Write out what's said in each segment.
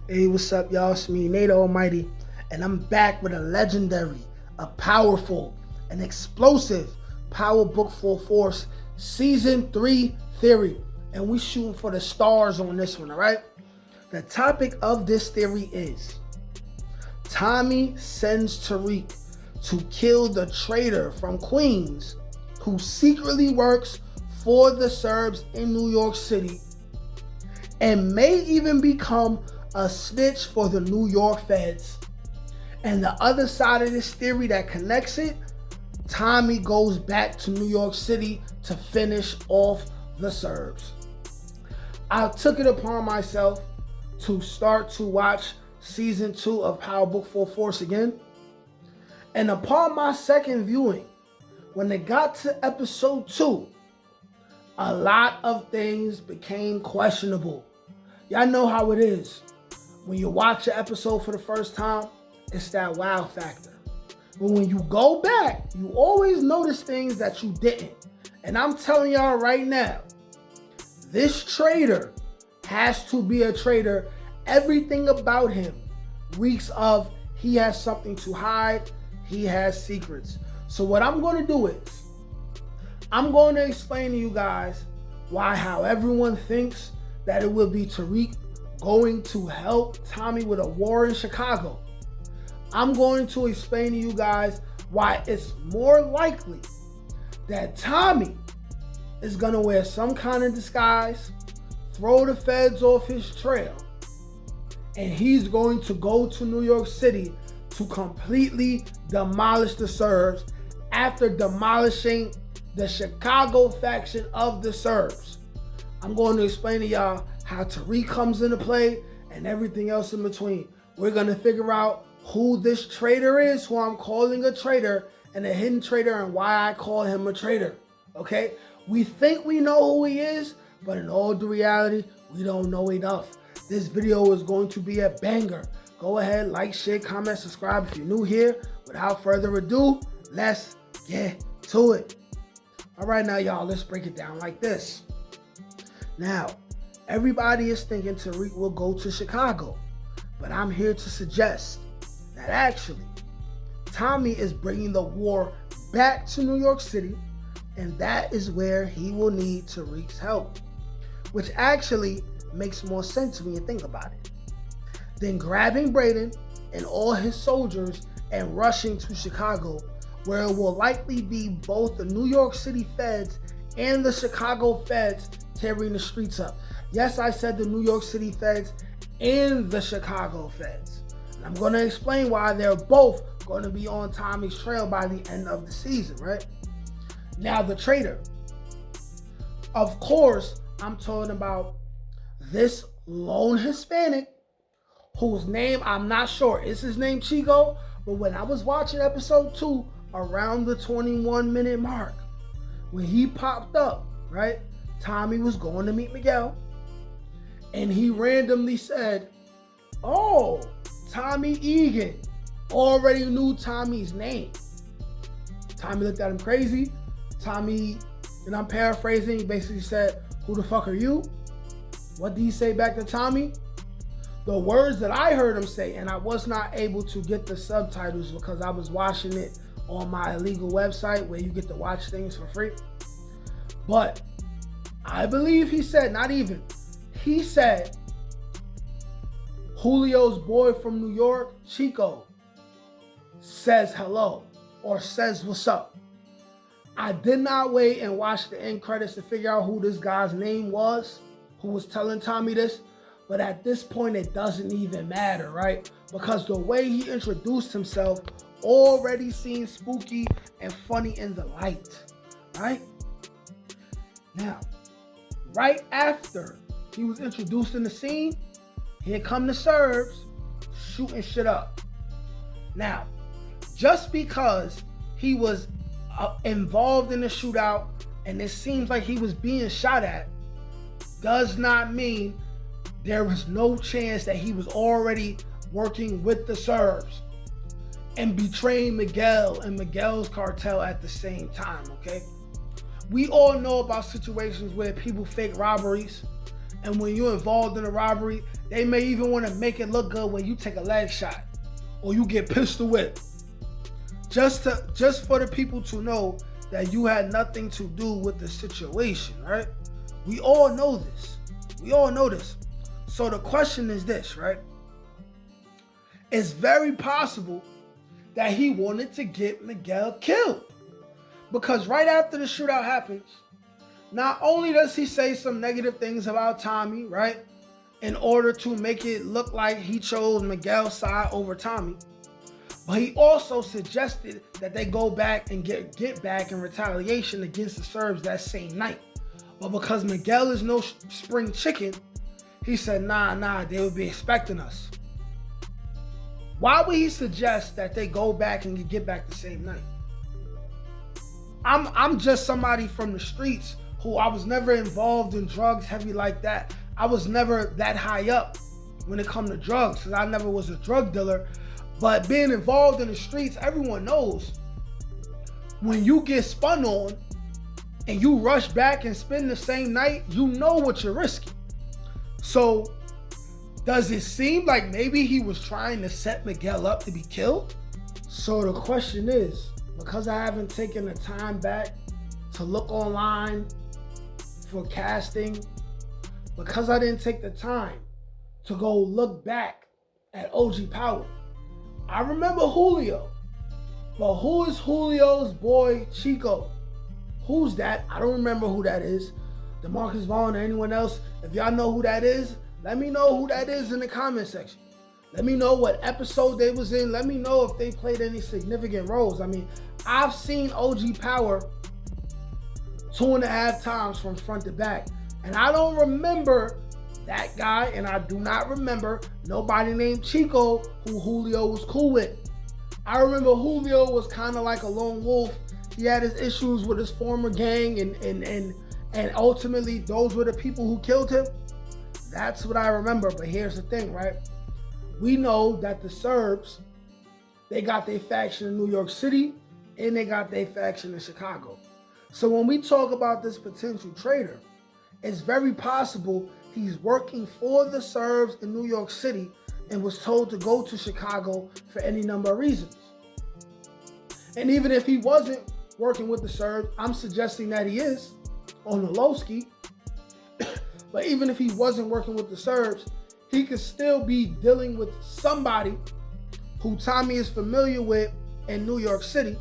Hey, what's up, y'all? It's me, Nate Almighty, and I'm back with a legendary, a powerful, an explosive Power Book 4 Force Season 3 theory. And we shooting for the stars on this one, all right? The topic of this theory is Tommy sends Tariq to kill the traitor from Queens who secretly works for the Serbs in New York City and may even become a snitch for the New York feds. And the other side of this theory that connects it, Tommy goes back to New York City to finish off the Serbs. I took it upon myself to start to watch Season 2 of Power Book 4 Force again. And upon my second viewing, when it got to episode 2, a lot of things became questionable. Y'all know how it is. When you watch an episode for the first time, it's that wow factor. But when you go back, you always notice things that you didn't. And I'm telling y'all right now, this traitor has to be a traitor. Everything about him reeks of he has something to hide. He has secrets. So what I'm going to do is, I'm going to explain to you guys how everyone thinks that it will be Tariq going to help Tommy with a war in Chicago. I'm going to explain to you guys why it's more likely that Tommy is going to wear some kind of disguise, throw the feds off his trail, and he's going to go to New York City to completely demolish the Serbs after demolishing the Chicago faction of the Serbs. I'm going to explain to y'all how Tariq comes into play and everything else in between. We're going to figure out who this traitor is, who I'm calling a traitor, and a hidden traitor, and why I call him a traitor. Okay? We think we know who he is, but in all the reality, we don't know enough. This video is going to be a banger. Go ahead, like, share, comment, subscribe if you're new here. Without further ado, let's get to it. All right, now, y'all, let's break it down like this. Now, everybody is thinking Tariq will go to Chicago, but I'm here to suggest that actually Tommy is bringing the war back to New York City, and that is where he will need Tariq's help, which actually makes more sense when you think about it. Then grabbing Braden and all his soldiers and rushing to Chicago, where it will likely be both the New York City feds and the Chicago feds tearing the streets up. Yes, I said the New York City feds and the Chicago feds. And I'm going to explain why they're both going to be on Tommy's trail by the end of the season, right? Now, the traitor. Of course, I'm talking about this lone Hispanic whose name I'm not sure. Is his name Chico? But when I was watching episode 2, around the 21-minute mark, when he popped up, right? Tommy was going to meet Miguel, and he randomly said, "Oh, Tommy Egan." Already knew Tommy's name. Tommy looked at him crazy. Tommy, and I'm paraphrasing, he basically said, "Who the fuck are you?" What did he say back to Tommy? The words that I heard him say, and I was not able to get the subtitles because I was watching it on my illegal website where you get to watch things for free. But I believe he said, he said, Julio's boy from New York, Chico, says hello or says what's up. I did not wait and watch the end credits to figure out who this guy's name was, who was telling Tommy this. But at this point, it doesn't even matter, right? Because the way he introduced himself already seemed spooky and funny in the light, right? Now, right after he was introduced in the scene, here come the Serbs shooting shit up. Now, just because he was involved in the shootout and it seems like he was being shot at does not mean there was no chance that he was already working with the Serbs and betraying Miguel and Miguel's cartel at the same time, okay? We all know about situations where people fake robberies, and when you're involved in a robbery, They may even want to make it look good when you take a leg shot or you get pistol whipped. Just for the people to know that you had nothing to do with the situation, right? We all know this. We all know this. So the question is this, right? It's very possible that he wanted to get Miguel killed. Because right after the shootout happens, not only does he say some negative things about Tommy, right? In order to make it look like he chose Miguel's side over Tommy. But he also suggested that they go back and get back in retaliation against the Serbs that same night. But because Miguel is no spring chicken, he said, nah, they would be expecting us. Why would he suggest that they go back and get back the same night? I'm just somebody from the streets who I was never involved in drugs heavy like that. I was never that high up when it comes to drugs because I never was a drug dealer. But being involved in the streets, everyone knows when you get spun on and you rush back and spend the same night, you know what you're risking. So does it seem like maybe he was trying to set Miguel up to be killed? So the question is, because I haven't taken the time back to look online for casting, because I didn't take the time to go look back at OG Power, I remember Julio, but who is Julio's boy Chico? Who's that? I don't remember who that is. DeMarcus Vaughn or anyone else, if y'all know who that is, let me know who that is in the comment section. Let me know what episode they was in. Let me know if they played any significant roles. I mean, I've seen OG Power 2.5 times from front to back, and I don't remember that guy, and I do not remember nobody named Chico who Julio was cool with. I remember Julio was kind of like a lone wolf. He had his issues with his former gang, and ultimately those were the people who killed him. That's what I remember. But here's the thing, right? We know that the Serbs, they got their faction in New York City and they got their faction in Chicago. So when we talk about this potential traitor, it's very possible he's working for the Serbs in New York City and was told to go to Chicago for any number of reasons. And even if he wasn't working with the Serbs, I'm suggesting that he is on the low ski. But even if he wasn't working with the Serbs, he could still be dealing with somebody who Tommy is familiar with in New York City,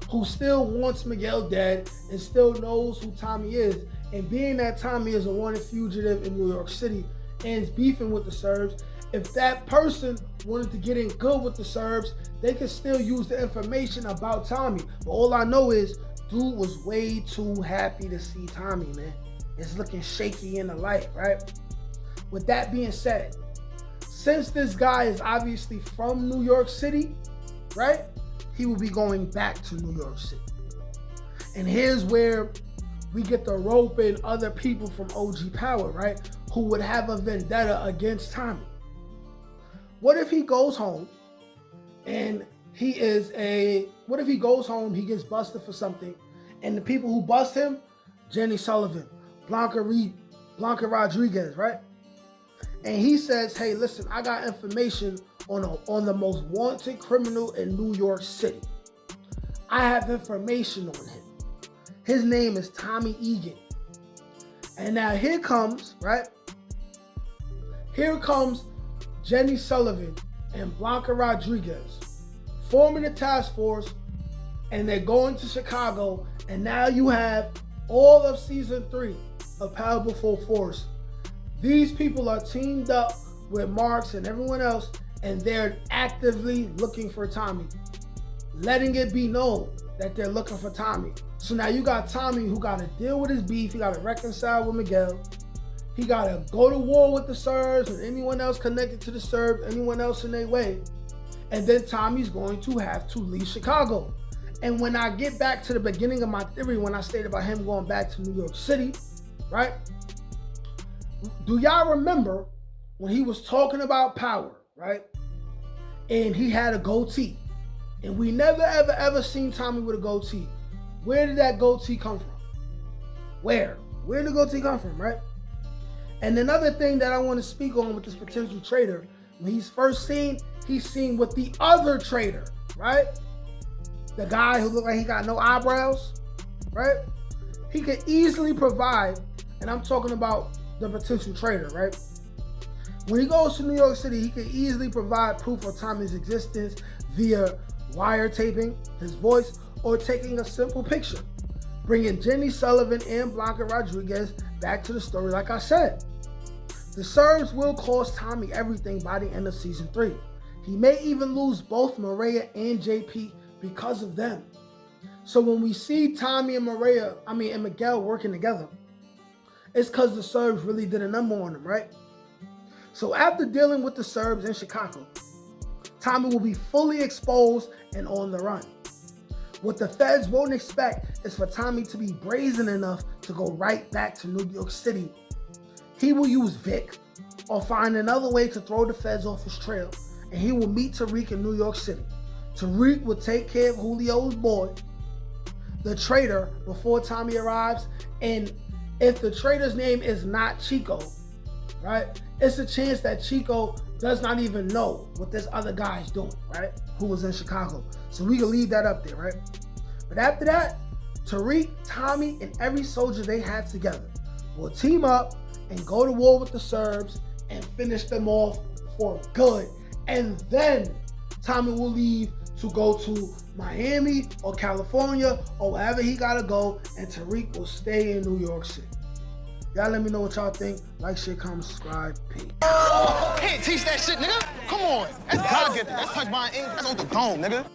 who still wants Miguel dead and still knows who Tommy is. And being that Tommy is a wanted fugitive in New York City and is beefing with the Serbs, if that person wanted to get in good with the Serbs, they could still use the information about Tommy. But all I know is, dude was way too happy to see Tommy, man. It's looking shaky in the light, right? With that being said, since this guy is obviously from New York City, right? He will be going back to New York City. And here's where we get to rope in other people from OG Power, right? Who would have a vendetta against Tommy. What if he goes home and he gets busted for something, and the people who bust him, Jenny Sullivan, Blanca Rodriguez, right? And he says, hey, listen, I got information on the most wanted criminal in New York City. I have information on him. His name is Tommy Egan. And now here comes, right? Here comes Jenny Sullivan and Blanca Rodriguez forming a task force, and they're going to Chicago, and now you have all of season 3 of Powerful Full Force. These people are teamed up with Marks and everyone else, and they're actively looking for Tommy, letting it be known that they're looking for Tommy. So now you got Tommy who got to deal with his beef. He got to reconcile with Miguel. He got to go to war with the Serbs and anyone else connected to the Serbs, anyone else in their way. And then Tommy's going to have to leave Chicago. And when I get back to the beginning of my theory, when I stated about him going back to New York City, right? Do y'all remember when he was talking about power, right? And he had a goatee. And we never, ever seen Tommy with a goatee. Where did that goatee come from? Where did the goatee come from, right? And another thing that I want to speak on with this potential traitor, when he's first seen, he's seen with the other traitor, right? The guy who looked like he got no eyebrows, right? He could easily provide, and I'm talking about the potential traitor, right? When he goes to New York City, he could easily provide proof of Tommy's existence via wiretaping his voice or taking a simple picture, bringing Jenny Sullivan and Blanca Rodriguez back to the story like I said. The Serbs will cost Tommy everything by the end of season 3. He may even lose both Maria and JP because of them. So when we see Tommy and Miguel working together, it's because the Serbs really did a number on them, right? So after dealing with the Serbs in Chicago, Tommy will be fully exposed and on the run. What the feds won't expect is for Tommy to be brazen enough to go right back to New York City. He will use Vic or find another way to throw the feds off his trail, and he will meet Tariq in New York City. Tariq will take care of Julio's boy, the traitor, before Tommy arrives. And if the traitor's name is not Chico, right, it's a chance that Chico does not even know what this other guy is doing, right, who was in Chicago. So we can leave that up there, right? But after that, Tariq, Tommy, and every soldier they had together will team up and go to war with the Serbs and finish them off for good. And then Tommy will leave to go to Miami or California or wherever he gotta go, and Tariq will stay in New York City. Y'all let me know what y'all think. Like, share, comment, subscribe. Peace. Can't teach that shit, nigga. Come on. That's God get that. That's touched by an ink. That's on the dome, nigga.